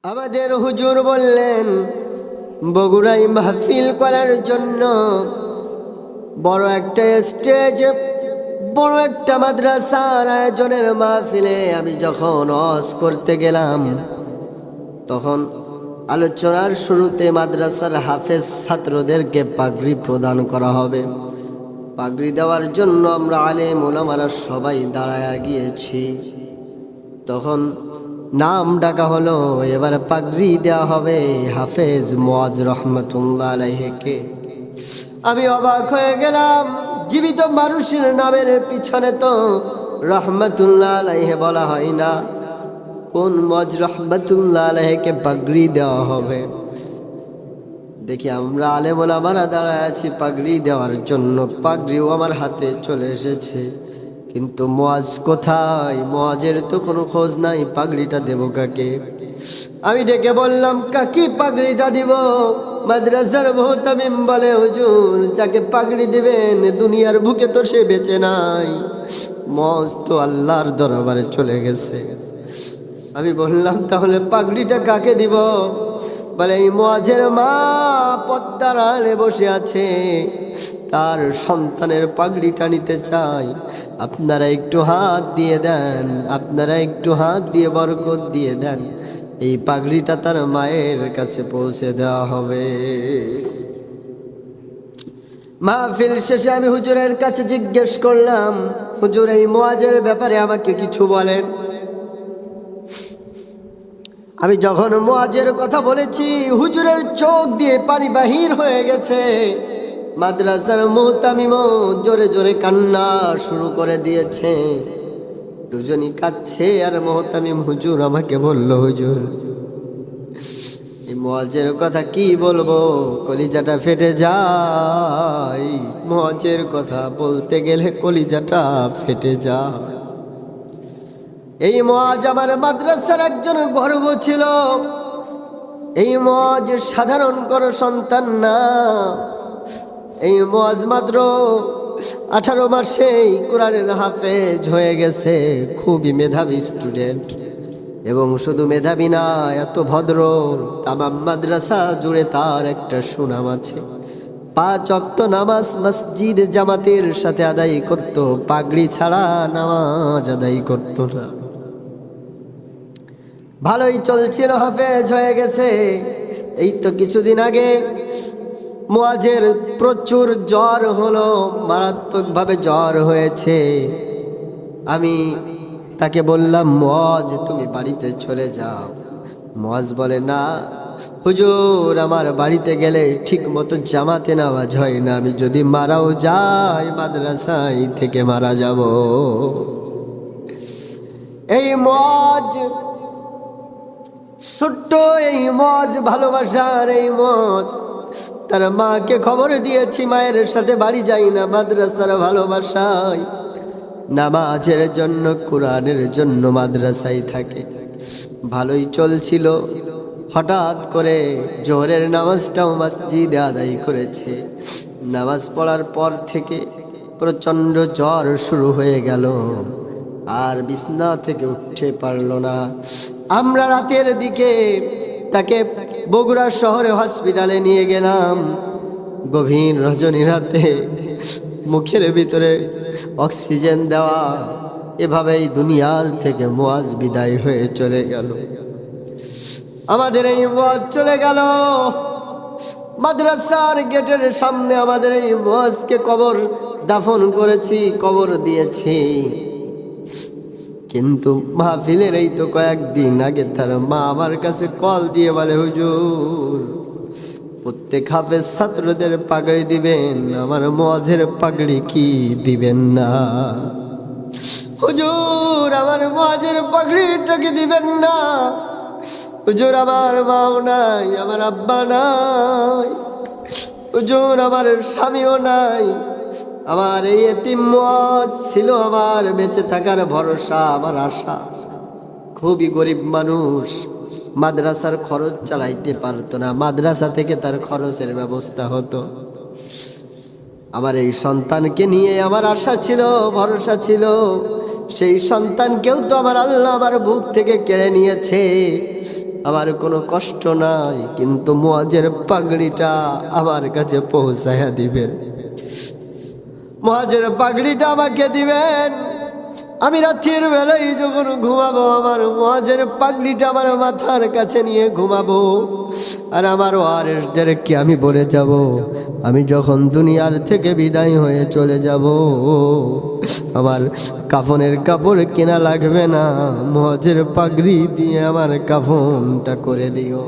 আমাদের হুজুর বললেন বগুড়ায় মাহফিল করার জন্য বড় একটা স্টেজ, বড় একটা মাদ্রাসার আয়োজনের মাহফিলে আমি যখন ওয়াজ করতে গেলাম, তখন আলোচনার শুরুতে মাদ্রাসার হাফেজ ছাত্রদেরকে পাগড়ি প্রদান করা হবে। পাগড়ি দেওয়ার জন্য আমরা আলেম ওলামারা সবাই দাঁড়ায়া গিয়েছি। তখন নাম ডাকা হলো, এবার পাগড়ি দেওয়া হবে হাফেজ মুয়াজ রহমতুল্লাহ আলাইহিকে। আমি অবাক হয়ে গেলাম, জীবিত মানুষের নামের পিছনে তো রহমতুল্লাহ আলাইহি বলা হয় না, কোন মুয়াজ রহমতুল্লাহ আলাইহিকে পাগড়ি দেওয়া হবে? দেখি আমরা আলেম ওলামারা দাঁড়ায় আছি পাগড়ি দেওয়ার জন্য, পাগড়িও আমার হাতে চলে এসেছে, কিন্তু মুয়াজ কোথায়? মুয়াজের তো কোনো খোঁজ নাই, পাগড়িটা দেব কাকে? আমি ডেকে বললাম, কাকি পাগড়িটা দিব? মাদ্রাসার মুহতামিম বলে, হুজুর যাকে পাগড়ি দিবেন দুনিয়ার বুকে তো সে বেঁচে নাই, মুয়াজ তো আল্লাহর দরবারে চলে গেছে। আমি বললাম, তাহলে পাগড়িটা কাকে দিব? বলে, এই মুয়াজের মা পদ্মার আড়ে বসে আছে, তার সন্তানের পাগড়িটা নিতে চাই, আপনারা একটু হাত দিয়ে দেন, আপনারা একটু হাত দিয়ে বরকত দিয়ে দেন, এই পাগড়িটা তার মায়ের কাছে পৌঁছে দেওয়া হবে। মাহফিল শেষে আমি হুজুরের কাছে জিজ্ঞেস করলাম, হুজুর এই মুয়াজের ব্যাপারে আমাকে কিছু বলেন। আমি যখন মুয়াজের কথা বলেছি, হুজুরের চোখ দিয়ে পানি বাহির হয়ে গেছে। মাদ্রাসার মুহতামিমও জোরে জোরে কান্না শুরু করে দিয়েছে, দুজনই কাঁদছে। আর মুহতামিম হুজুর আমাকে বলল, হুজুর এই মুয়াজের কথা কি বলবো, কলিজাটা ফেটে যায়। মুয়াজের কথা বলতে গেলে কলিজাটা ফেটে যায়। এই মুয়াজ আমার মাদ্রাসার একজন গর্ব ছিল। এই মুয়াজ সাধারণ কোনো সন্তান না। এই মুয়াজ মাত্র 18 মাসেই কোরআনের হাফেজ হয়ে গেছে, খুবই মেধাবী স্টুডেন্ট। এবং শুধু মেধাবী না, এত ভদ্র, তামাম মাদ্রাসা জুড়ে তার একটা সুনাম আছে। 5 ওয়াক্ত নামাজ মসজিদ জামাতের সাথে আদায় করত, পাগড়ি ছাড়া নামাজ আদায় করত না। ভালোই চলছিল, হাফেজ হয়ে গেছে। এই তো কিছুদিন আগে মুয়াজের প্রচুর জ্বর হলো, মারাত্মকভাবে জ্বর হয়েছে। আমি তাকে বললাম, মুয়াজ তুমি বাড়িতে চলে যাও। মুয়াজ বলে, না হুজুর, আমার বাড়িতে গেলে ঠিক মতো জামাতে নামাজ হয় না, আমি যদি মারাও যাই মাদ্রাসায় থেকে মারা যাব। এই মুয়াজ ছোট্ট, এই মুয়াজ ভালোবাসার এই মুয়াজ তার মাকে খবর দিয়েছি, মায়ের সাথে বাড়ি যাই না, মাদ্রাসার ভালোবাসায় নামাজের জন্য কোরআনের জন্য মাদ্রাসায় থাকে। ভালোই চলছিল, হঠাৎ করে জোহরের নামাজটাও মসজিদে আদায় করেছে। নামাজ পড়ার পর থেকে প্রচণ্ড জ্বর শুরু হয়ে গেল, আর বিছনা থেকে উঠতে পারল না। আমরা রাতের দিকে তাকে বগুড়া শহরে হসপিটালে নিয়ে গেলাম। গভীর রজনী রাতে মুখের ভিতরে অক্সিজেন দেওয়া, এভাবেই দুনিয়ার থেকে মুয়াজ বিদায় হয়ে চলে গেল। আমাদের এই মুয়াজ চলে গেল। মাদ্রাসার গেটের সামনে আমাদের এই মুয়াজকে কবর দাফন করেছি, কবর দিয়েছি। কিন্তু মাহফিলের এই তো কয়েকদিন আগে তার মা আমার কাছে কল দিয়ে বলে, হুজুর প্রত্যেক হাফেজ ছাত্রদের পাগড়ি দিবেন, আমার মুয়াজের পাগড়ি কি দিবেন না? হুজুর আমার মুয়াজের পাগড়িটাকে দিবেন না? হুজুর আমার মাও নাই, আমার আব্বা নাই, হুজুর আমার স্বামীও নাই, আমার এই এতিম মুয়াজ ছিল আমার বেঁচে থাকার ভরসা, আমার আশা। খুবই গরিব মানুষ, মাদ্রাসার খরচ চালাইতে পারতো না, মাদ্রাসা থেকে তার খরচের ব্যবস্থা হতো। আমার এই সন্তানকে নিয়ে আমার আশা ছিল, ভরসা ছিল। সেই সন্তানকেও তো আমার আল্লাহ আমার বুক থেকে কেড়ে নিয়েছে। আমার কোনো কষ্ট নাই, কিন্তু মুয়াজের পাগড়িটা আমার কাছে পৌঁছায়া দিবেন। মুয়াজের পাগড়িটা আমাকে দিবেন। আমি রাতের বেলায় যখন ঘুমাবো, আমার মুয়াজের পাগড়িটা আমার মাথার কাছে নিয়ে ঘুমাবো। আর আমার ওয়ারিসদেরকে আমি বলে যাব, আমি যখন দুনিয়ার থেকে বিদায় হয়ে চলে যাব, আমার কাফনের কাপড় কেনা লাগবে না, মুয়াজের পাগড়ি দিয়ে আমার কাফনটা করে দিও।